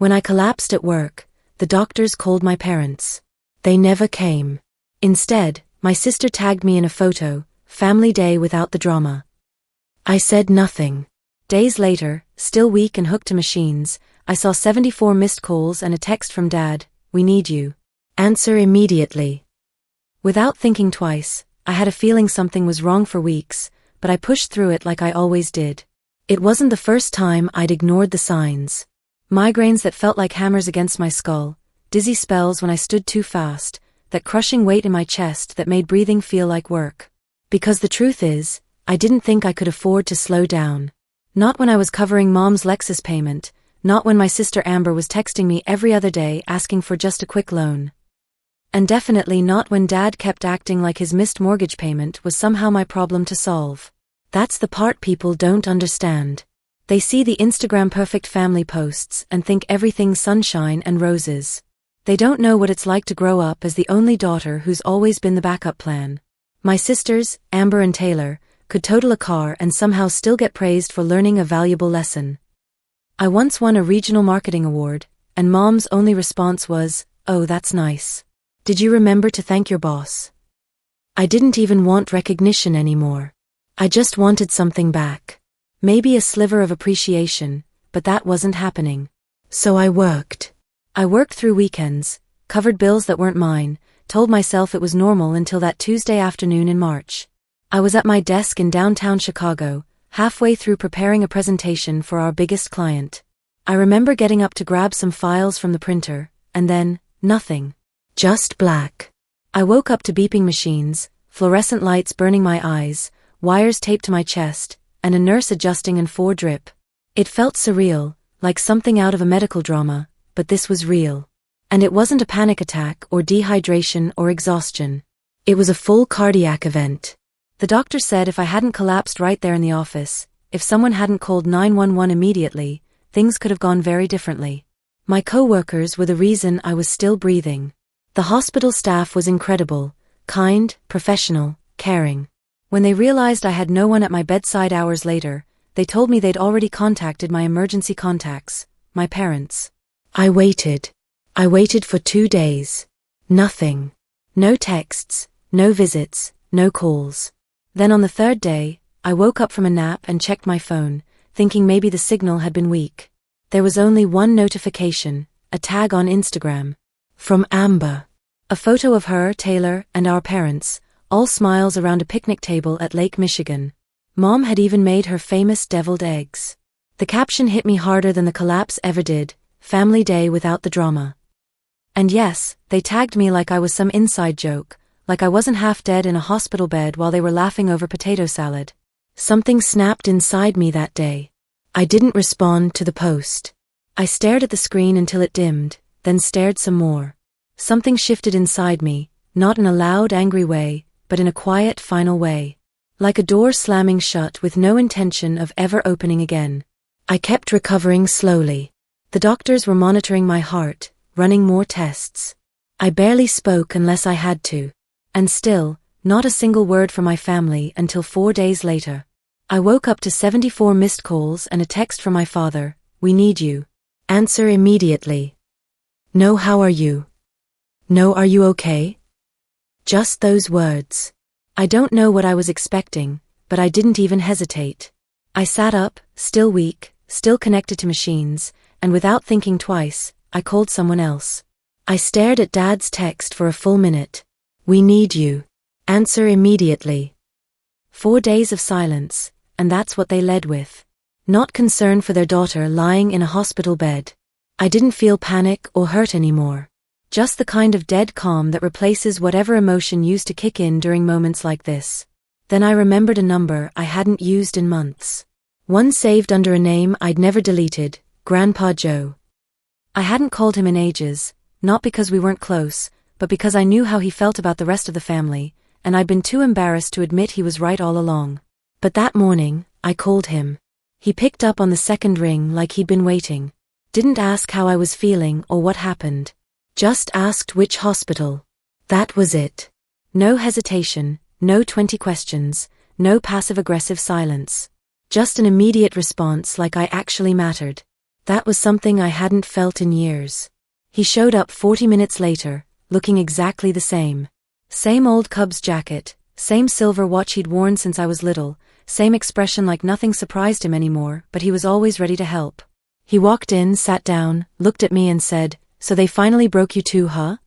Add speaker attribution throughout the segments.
Speaker 1: When I collapsed at work, the doctors called my parents. They never came. Instead, my sister tagged me in a photo, family day without the drama. I said nothing. Days later, still weak and hooked to machines, I saw 74 missed calls and a text from Dad, "We need you. Answer immediately." Without thinking twice, I had a feeling something was wrong for weeks, but I pushed through it like I always did. It wasn't the first time I'd ignored the signs. Migraines that felt like hammers against my skull, dizzy spells when I stood too fast, that crushing weight in my chest that made breathing feel like work. Because the truth is, I didn't think I could afford to slow down. Not when I was covering Mom's Lexus payment, not when my sister Amber was texting me every other day asking for just a quick loan. And definitely not when Dad kept acting like his missed mortgage payment was somehow my problem to solve. That's the part people don't understand. They see the Instagram perfect family posts and think everything's sunshine and roses. They don't know what it's like to grow up as the only daughter who's always been the backup plan. My sisters, Amber and Taylor, could total a car and somehow still get praised for learning a valuable lesson. I once won a regional marketing award, and Mom's only response was, "Oh, that's nice. Did you remember to thank your boss?" I didn't even want recognition anymore. I just wanted something back. Maybe a sliver of appreciation, but that wasn't happening. So I worked. I worked through weekends, covered bills that weren't mine, told myself it was normal until that Tuesday afternoon in March. I was at my desk in downtown Chicago, halfway through preparing a presentation for our biggest client. I remember getting up to grab some files from the printer, and then, nothing. Just black. I woke up to beeping machines, fluorescent lights burning my eyes, wires taped to my chest, and a nurse adjusting an 4 drip. It felt surreal, like something out of a medical drama, but this was real. And it wasn't a panic attack or dehydration or exhaustion. It was a full cardiac event. The doctor said if I hadn't collapsed right there in the office, if someone hadn't called 911 immediately, things could have gone very differently. My co-workers were the reason I was still breathing. The hospital staff was incredible, kind, professional, caring. When they realized I had no one at my bedside hours later, they told me they'd already contacted my emergency contacts, my parents. I waited. I waited for 2 days. Nothing. No texts, no visits, no calls. Then on the 3rd day, I woke up from a nap and checked my phone, thinking maybe the signal had been weak. There was only one notification, a tag on Instagram. From Amber. A photo of her, Taylor, and our parents, all smiles around a picnic table at Lake Michigan. Mom had even made her famous deviled eggs. The caption hit me harder than the collapse ever did, family day without the drama. And yes, they tagged me like I was some inside joke, like I wasn't half dead in a hospital bed while they were laughing over potato salad. Something snapped inside me that day. I didn't respond to the post. I stared at the screen until it dimmed, then stared some more. Something shifted inside me, not in a loud, angry way, but in a quiet, final way. Like a door slamming shut with no intention of ever opening again. I kept recovering slowly. The doctors were monitoring my heart, running more tests. I barely spoke unless I had to. And still, not a single word from my family until 4 days later. I woke up to 74 missed calls and a text from my father, "We need you. Answer immediately. No, how are you? No, are you okay?" Just those words. I don't know what I was expecting, but I didn't even hesitate. I sat up, still weak, still connected to machines, and without thinking twice, I called someone else. I stared at Dad's text for a full minute. "We need you. Answer immediately." 4 days of silence, and that's what they led with. Not concern for their daughter lying in a hospital bed. I didn't feel panic or hurt anymore. Just the kind of dead calm that replaces whatever emotion used to kick in during moments like this. Then I remembered a number I hadn't used in months. One saved under a name I'd never deleted, Grandpa Joe. I hadn't called him in ages, not because we weren't close, but because I knew how he felt about the rest of the family, and I'd been too embarrassed to admit he was right all along. But that morning, I called him. He picked up on the second ring like he'd been waiting. Didn't ask how I was feeling or what happened. Just asked which hospital. That was it. No hesitation, no 20 questions, no passive-aggressive silence. Just an immediate response like I actually mattered. That was something I hadn't felt in years. He showed up 40 minutes later, looking exactly the same. Same old Cubs jacket, same silver watch he'd worn since I was little, same expression like nothing surprised him anymore, but he was always ready to help. He walked in, sat down, looked at me and said, "So they finally broke you too, huh?"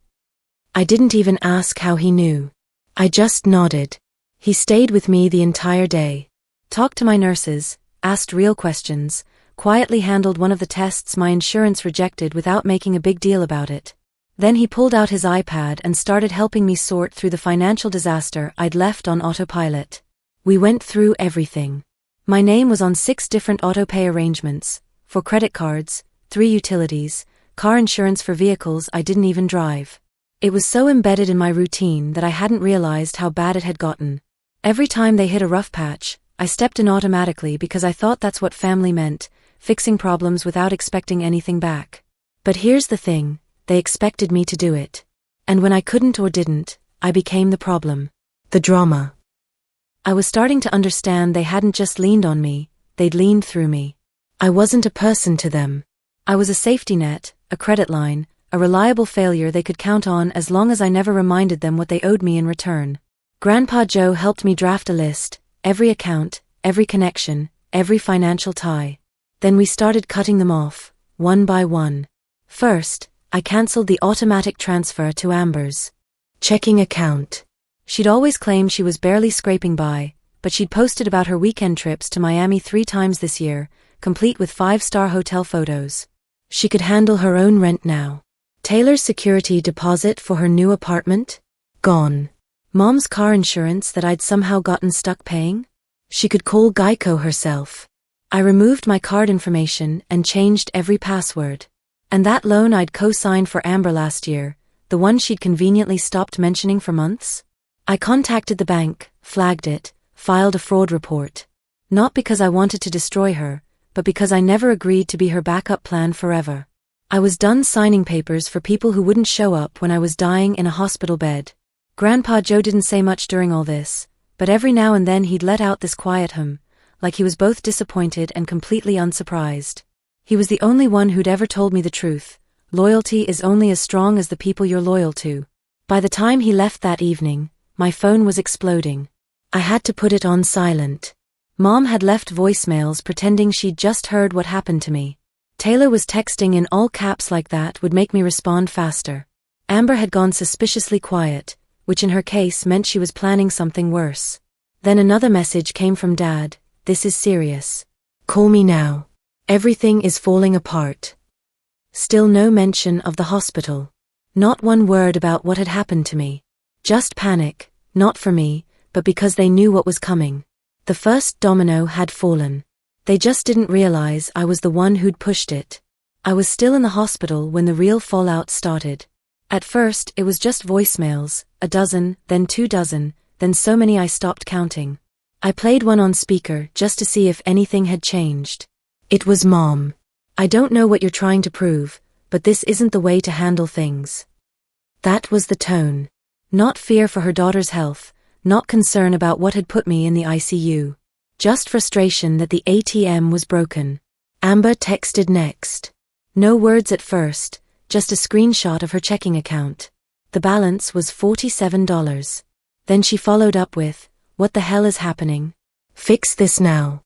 Speaker 1: I didn't even ask how he knew. I just nodded. He stayed with me the entire day. Talked to my nurses, asked real questions, quietly handled one of the tests my insurance rejected without making a big deal about it. Then he pulled out his iPad and started helping me sort through the financial disaster I'd left on autopilot. We went through everything. My name was on 6 different autopay arrangements, for credit cards, 3 utilities, car insurance for vehicles I didn't even drive. It was so embedded in my routine that I hadn't realized how bad it had gotten. Every time they hit a rough patch, I stepped in automatically because I thought that's what family meant, fixing problems without expecting anything back. But here's the thing, they expected me to do it. And when I couldn't or didn't, I became the problem. The drama. I was starting to understand they hadn't just leaned on me, they'd leaned through me. I wasn't a person to them. I was a safety net, a credit line, a reliable failure they could count on as long as I never reminded them what they owed me in return. Grandpa Joe helped me draft a list, every account, every connection, every financial tie. Then we started cutting them off, one by one. First, I canceled the automatic transfer to Amber's checking account. She'd always claimed she was barely scraping by, but she'd posted about her weekend trips to Miami 3 times this year, complete with 5-star hotel photos. She could handle her own rent now. Taylor's security deposit for her new apartment? Gone. Mom's car insurance that I'd somehow gotten stuck paying? She could call Geico herself. I removed my card information and changed every password. And that loan I'd co-signed for Amber last year, the one she'd conveniently stopped mentioning for months? I contacted the bank, flagged it, filed a fraud report. Not because I wanted to destroy her, but because I never agreed to be her backup plan forever. I was done signing papers for people who wouldn't show up when I was dying in a hospital bed. Grandpa Joe didn't say much during all this, but every now and then he'd let out this quiet hum, like he was both disappointed and completely unsurprised. He was the only one who'd ever told me the truth. Loyalty is only as strong as the people you're loyal to. By the time he left that evening, my phone was exploding. I had to put it on silent. Mom had left voicemails pretending she'd just heard what happened to me. Taylor was texting in all caps like that would make me respond faster. Amber had gone suspiciously quiet, which in her case meant she was planning something worse. Then another message came from Dad, "This is serious. Call me now. Everything is falling apart." Still no mention of the hospital. Not one word about what had happened to me. Just panic, not for me, but because they knew what was coming. The first domino had fallen. They just didn't realize I was the one who'd pushed it. I was still in the hospital when the real fallout started. At first, it was just voicemails, a dozen, then 2 dozen, then so many I stopped counting. I played one on speaker just to see if anything had changed. It was Mom. "I don't know what you're trying to prove, but this isn't the way to handle things." That was the tone. Not fear for her daughter's health, not concern about what had put me in the ICU. Just frustration that the ATM was broken. Amber texted next. No words at first, just a screenshot of her checking account. The balance was $47. Then she followed up with, "What the hell is happening? Fix this now."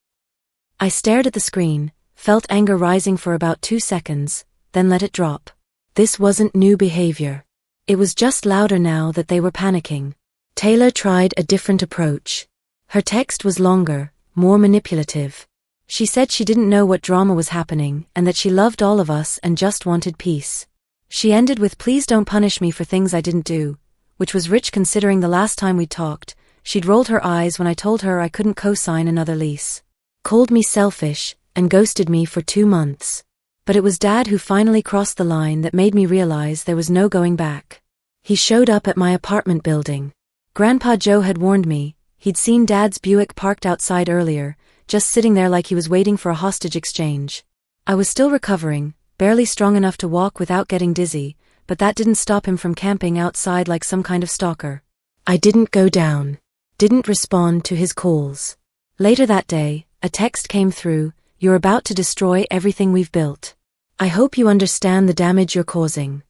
Speaker 1: I stared at the screen, felt anger rising for about 2 seconds, then let it drop. This wasn't new behavior. It was just louder now that they were panicking. Taylor tried a different approach. Her text was longer, more manipulative. She said she didn't know what drama was happening and that she loved all of us and just wanted peace. She ended with, "Please don't punish me for things I didn't do," which was rich considering the last time we talked, she'd rolled her eyes when I told her I couldn't co-sign another lease. Called me selfish and ghosted me for 2 months. But it was Dad who finally crossed the line that made me realize there was no going back. He showed up at my apartment building. Grandpa Joe had warned me. He'd seen Dad's Buick parked outside earlier, just sitting there like he was waiting for a hostage exchange. I was still recovering, barely strong enough to walk without getting dizzy, but that didn't stop him from camping outside like some kind of stalker. I didn't go down. Didn't respond to his calls. Later that day, a text came through, "You're about to destroy everything we've built." I hope you understand the damage you're causing.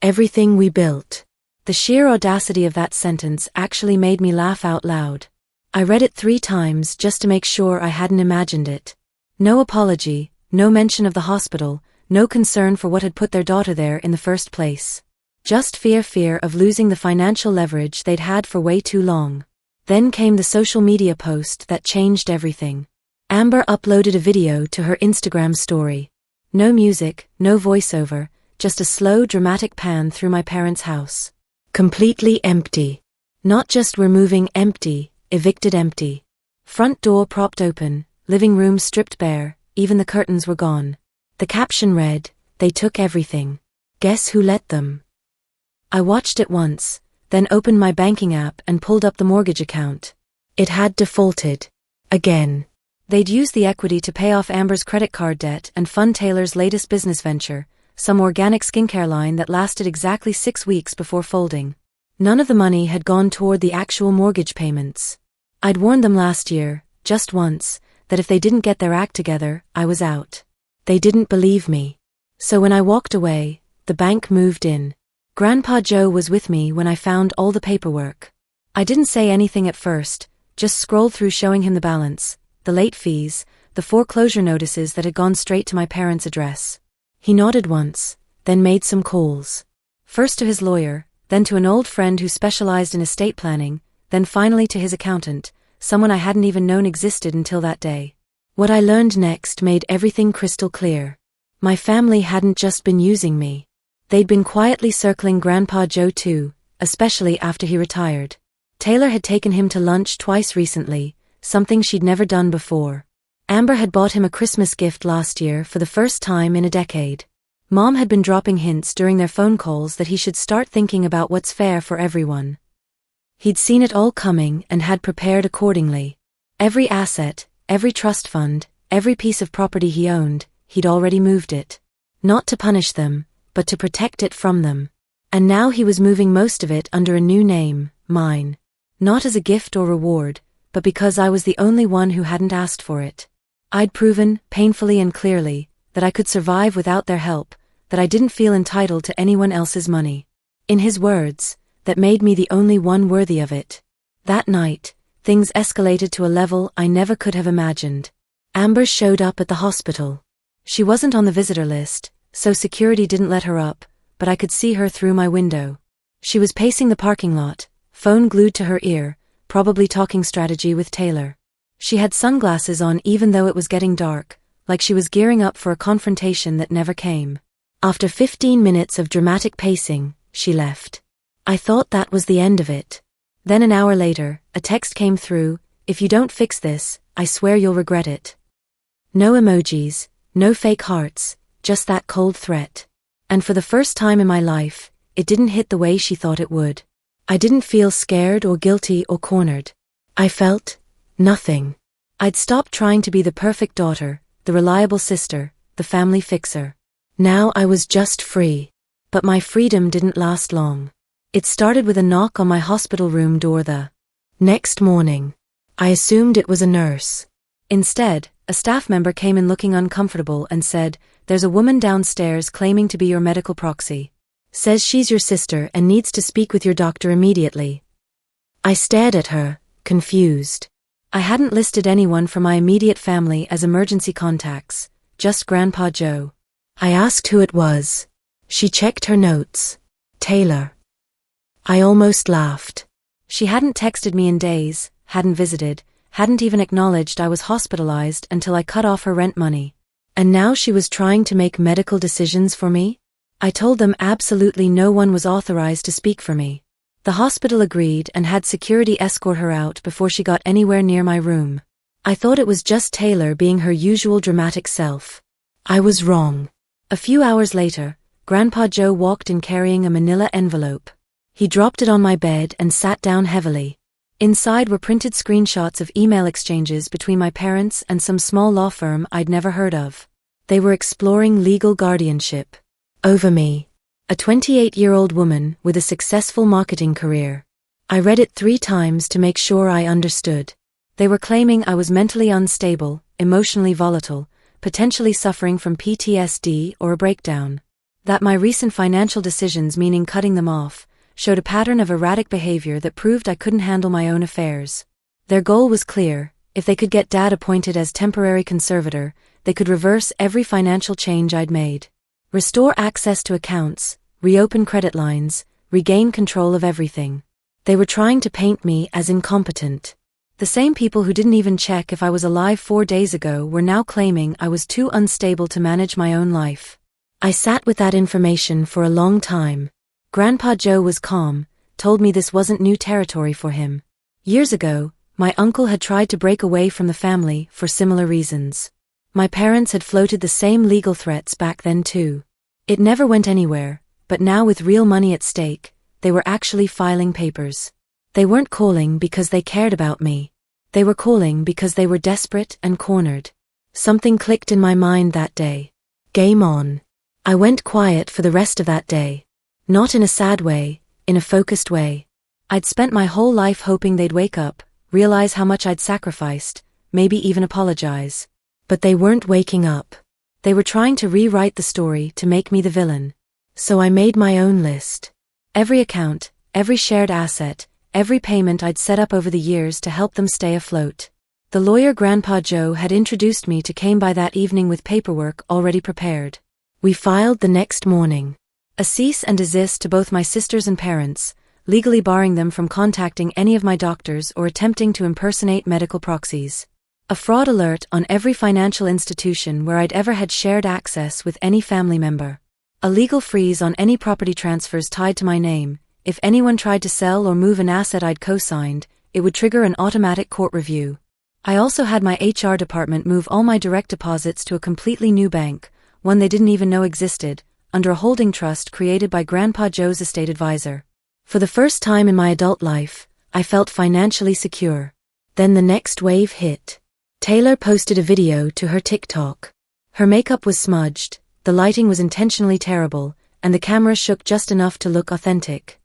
Speaker 1: Everything we built. The sheer audacity of that sentence actually made me laugh out loud. I read it 3 times just to make sure I hadn't imagined it. No apology, no mention of the hospital, no concern for what had put their daughter there in the first place. Just fear of losing the financial leverage they'd had for way too long. Then came the social media post that changed everything. Amber uploaded a video to her Instagram story. No music, no voiceover, just a slow dramatic pan through my parents' house. Completely empty. Not just we're moving empty, evicted empty. Front door propped open, living room stripped bare, even the curtains were gone. The caption read, "They took everything. Guess who let them?" I watched it once, then opened my banking app and pulled up the mortgage account. It had defaulted. Again. They'd used the equity to pay off Amber's credit card debt and fund Taylor's latest business venture, some organic skincare line that lasted exactly 6 weeks before folding. None of the money had gone toward the actual mortgage payments. I'd warned them last year, just once, that if they didn't get their act together, I was out. They didn't believe me. So when I walked away, the bank moved in. Grandpa Joe was with me when I found all the paperwork. I didn't say anything at first, just scrolled through showing him the balance, the late fees, the foreclosure notices that had gone straight to my parents' address. He nodded once, then made some calls. First to his lawyer, then to an old friend who specialized in estate planning, then finally to his accountant, someone I hadn't even known existed until that day. What I learned next made everything crystal clear. My family hadn't just been using me. They'd been quietly circling Grandpa Joe too, especially after he retired. Taylor had taken him to lunch twice recently, something she'd never done before. Amber had bought him a Christmas gift last year for the first time in a decade. Mom had been dropping hints during their phone calls that he should start thinking about what's fair for everyone. He'd seen it all coming and had prepared accordingly. Every asset, every trust fund, every piece of property he owned, he'd already moved it. Not to punish them, but to protect it from them. And now he was moving most of it under a new name, mine. Not as a gift or reward, but because I was the only one who hadn't asked for it. I'd proven, painfully and clearly, that I could survive without their help, that I didn't feel entitled to anyone else's money. In his words, that made me the only one worthy of it. That night, things escalated to a level I never could have imagined. Amber showed up at the hospital. She wasn't on the visitor list, so security didn't let her up, but I could see her through my window. She was pacing the parking lot, phone glued to her ear, probably talking strategy with Taylor. She had sunglasses on even though it was getting dark, like she was gearing up for a confrontation that never came. After 15 minutes of dramatic pacing, she left. I thought that was the end of it. Then an hour later, a text came through, "If you don't fix this, I swear you'll regret it." No emojis, no fake hearts, just that cold threat. And for the first time in my life, it didn't hit the way she thought it would. I didn't feel scared or guilty or cornered. I felt nothing. I'd stopped trying to be the perfect daughter, the reliable sister, the family fixer. Now I was just free. But my freedom didn't last long. It started with a knock on my hospital room door the next morning. I assumed it was a nurse. Instead, a staff member came in looking uncomfortable and said, "There's a woman downstairs claiming to be your medical proxy. Says she's your sister and needs to speak with your doctor immediately." I stared at her, confused. I hadn't listed anyone from my immediate family as emergency contacts, just Grandpa Joe. I asked who it was. She checked her notes. Taylor. I almost laughed. She hadn't texted me in days, hadn't visited, hadn't even acknowledged I was hospitalized until I cut off her rent money. And now she was trying to make medical decisions for me? I told them absolutely no one was authorized to speak for me. The hospital agreed and had security escort her out before she got anywhere near my room. I thought it was just Taylor being her usual dramatic self. I was wrong. A few hours later, Grandpa Joe walked in carrying a manila envelope. He dropped it on my bed and sat down heavily. Inside were printed screenshots of email exchanges between my parents and some small law firm I'd never heard of. They were exploring legal guardianship over me, a 28-year-old woman with a successful marketing career. I read it 3 times to make sure I understood. They were claiming I was mentally unstable, emotionally volatile, potentially suffering from PTSD or a breakdown. That my recent financial decisions, meaning cutting them off, showed a pattern of erratic behavior that proved I couldn't handle my own affairs. Their goal was clear: if they could get Dad appointed as temporary conservator, they could reverse every financial change I'd made. Restore access to accounts, reopen credit lines, regain control of everything. They were trying to paint me as incompetent. The same people who didn't even check if I was alive 4 days ago were now claiming I was too unstable to manage my own life. I sat with that information for a long time. Grandpa Joe was calm, told me this wasn't new territory for him. Years ago, my uncle had tried to break away from the family for similar reasons. My parents had floated the same legal threats back then too. It never went anywhere, but now with real money at stake, they were actually filing papers. They weren't calling because they cared about me. They were calling because they were desperate and cornered. Something clicked in my mind that day. Game on. I went quiet for the rest of that day. Not in a sad way, in a focused way. I'd spent my whole life hoping they'd wake up, realize how much I'd sacrificed, maybe even apologize. But they weren't waking up. They were trying to rewrite the story to make me the villain. So I made my own list. Every account, every shared asset, every payment I'd set up over the years to help them stay afloat. The lawyer Grandpa Joe had introduced me to came by that evening with paperwork already prepared. We filed the next morning. A cease and desist to both my sisters and parents, legally barring them from contacting any of my doctors or attempting to impersonate medical proxies. A fraud alert on every financial institution where I'd ever had shared access with any family member. A legal freeze on any property transfers tied to my name. If anyone tried to sell or move an asset I'd co-signed, it would trigger an automatic court review. I also had my HR department move all my direct deposits to a completely new bank, one they didn't even know existed, under a holding trust created by Grandpa Joe's estate advisor. For the first time in my adult life, I felt financially secure. Then the next wave hit. Taylor posted a video to her TikTok. Her makeup was smudged, the lighting was intentionally terrible, and the camera shook just enough to look authentic.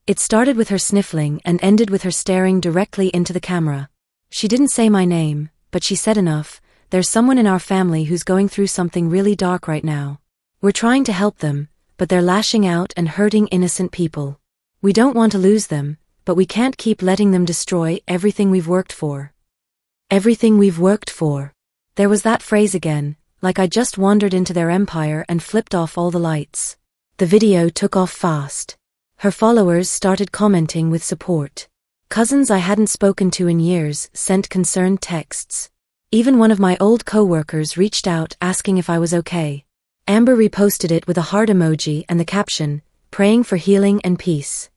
Speaker 1: It started with her sniffling and ended with her staring directly into the camera. She didn't say my name, but she said enough: there's someone in our family who's going through something really dark right now. We're trying to help them, but they're lashing out and hurting innocent people. We don't want to lose them, but we can't keep letting them destroy everything we've worked for. Everything we've worked for. There was that phrase again, like I just wandered into their empire and flipped off all the lights. The video took off fast. Her followers started commenting with support. Cousins I hadn't spoken to in years sent concerned texts. Even one of my old co-workers reached out asking if I was okay. Amber reposted it with a heart emoji and the caption, "Praying for healing and peace."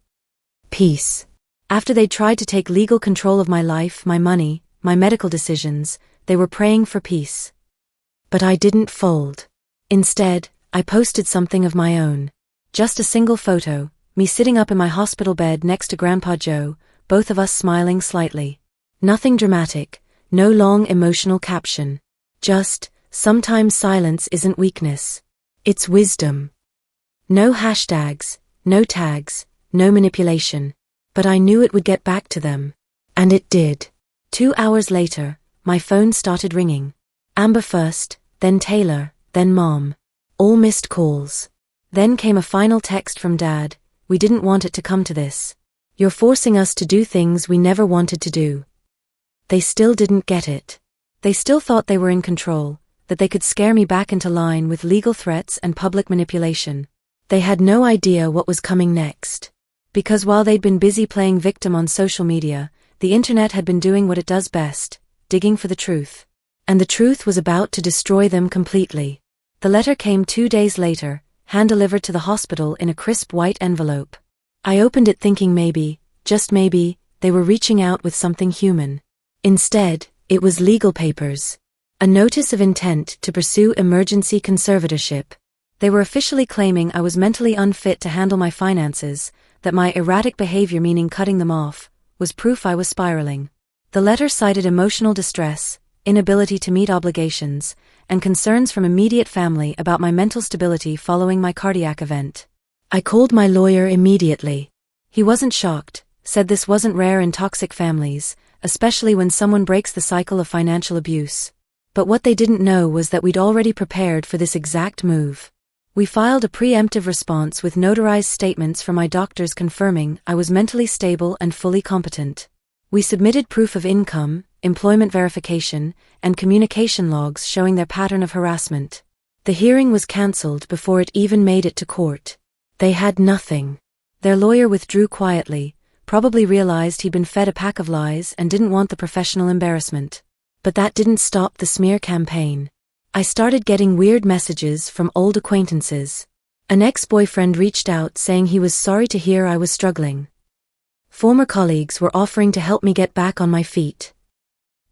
Speaker 1: Peace. After they'd tried to take legal control of my life, my money, my medical decisions, they were praying for peace. But I didn't fold. Instead, I posted something of my own. Just a single photo, me sitting up in my hospital bed next to Grandpa Joe, both of us smiling slightly. Nothing dramatic, no long emotional caption. Just, sometimes silence isn't weakness. It's wisdom. No hashtags, no tags, no manipulation. But I knew it would get back to them. And it did. 2 hours later, my phone started ringing. Amber first, then Taylor, then Mom. All missed calls. Then came a final text from Dad: "We didn't want it to come to this. You're forcing us to do things we never wanted to do." They still didn't get it. They still thought they were in control, that they could scare me back into line with legal threats and public manipulation. They had no idea what was coming next. Because while they'd been busy playing victim on social media, the internet had been doing what it does best, digging for the truth. And the truth was about to destroy them completely. The letter came 2 days later, hand-delivered to the hospital in a crisp white envelope. I opened it thinking maybe, just maybe, they were reaching out with something human. Instead, it was legal papers. A notice of intent to pursue emergency conservatorship. They were officially claiming I was mentally unfit to handle my finances, that my erratic behavior, meaning cutting them off, was proof I was spiraling. The letter cited emotional distress, inability to meet obligations, and concerns from immediate family about my mental stability following my cardiac event. I called my lawyer immediately. He wasn't shocked, said this wasn't rare in toxic families, especially when someone breaks the cycle of financial abuse. But what they didn't know was that we'd already prepared for this exact move. We filed a preemptive response with notarized statements from my doctors confirming I was mentally stable and fully competent. We submitted proof of income, employment verification, and communication logs showing their pattern of harassment. The hearing was cancelled before it even made it to court. They had nothing. Their lawyer withdrew quietly, probably realized he'd been fed a pack of lies and didn't want the professional embarrassment. But that didn't stop the smear campaign. I started getting weird messages from old acquaintances. An ex-boyfriend reached out saying he was sorry to hear I was struggling. Former colleagues were offering to help me get back on my feet.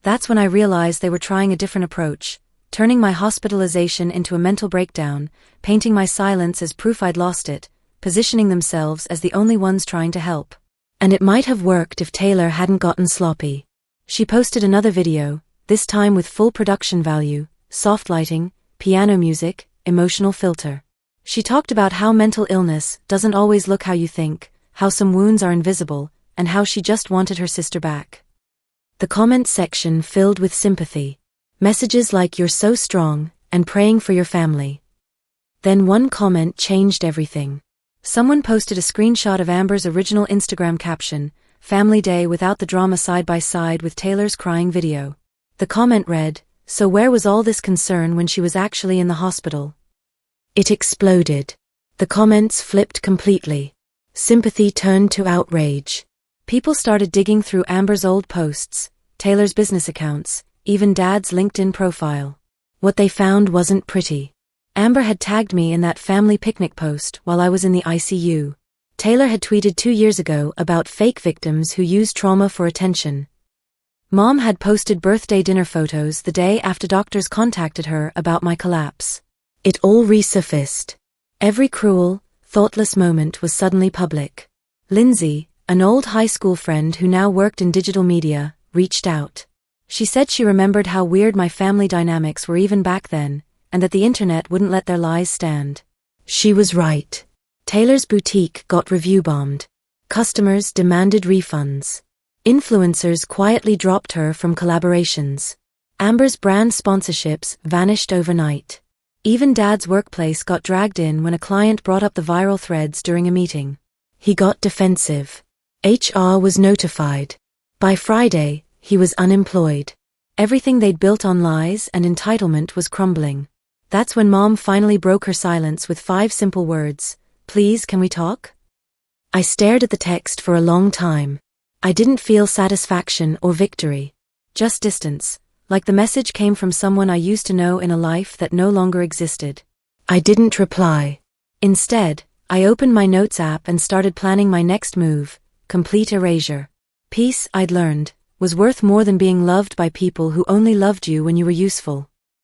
Speaker 1: That's when I realized they were trying a different approach, turning my hospitalization into a mental breakdown, painting my silence as proof I'd lost it, positioning themselves as the only ones trying to help. And it might have worked if Taylor hadn't gotten sloppy. She posted another video, this time with full production value, soft lighting, piano music, emotional filter. She talked about how mental illness doesn't always look how you think, how some wounds are invisible, and how she just wanted her sister back. The comment section filled with sympathy. Messages like "you're so strong" and "praying for your family." Then one comment changed everything. Someone posted a screenshot of Amber's original Instagram caption, "Family Day without the drama side by side with Taylor's crying video." The comment read, "So where was all this concern when she was actually in the hospital?" It exploded. The comments flipped completely. Sympathy turned to outrage. People started digging through Amber's old posts, Taylor's business accounts, even Dad's LinkedIn profile. What they found wasn't pretty. Amber had tagged me in that family picnic post while I was in the ICU. Taylor had tweeted 2 years ago about fake victims who use trauma for attention. Mom had posted birthday dinner photos the day after doctors contacted her about my collapse. It all resurfaced. Every cruel, thoughtless moment was suddenly public. Lindsay, an old high school friend who now worked in digital media, reached out. She said she remembered how weird my family dynamics were even back then, and that the internet wouldn't let their lies stand. She was right. Taylor's boutique got review bombed. Customers demanded refunds. Influencers quietly dropped her from collaborations. Amber's brand sponsorships vanished overnight. Even Dad's workplace got dragged in when a client brought up the viral threads during a meeting. He got defensive. HR was notified. By Friday, he was unemployed. Everything they'd built on lies and entitlement was crumbling. That's when Mom finally broke her silence with 5 simple words, "Please, can we talk?" I stared at the text for a long time. I didn't feel satisfaction or victory. Just distance, like the message came from someone I used to know in a life that no longer existed. I didn't reply. Instead, I opened my notes app and started planning my next move, complete erasure. Peace, I'd learned, was worth more than being loved by people who only loved you when you were useful.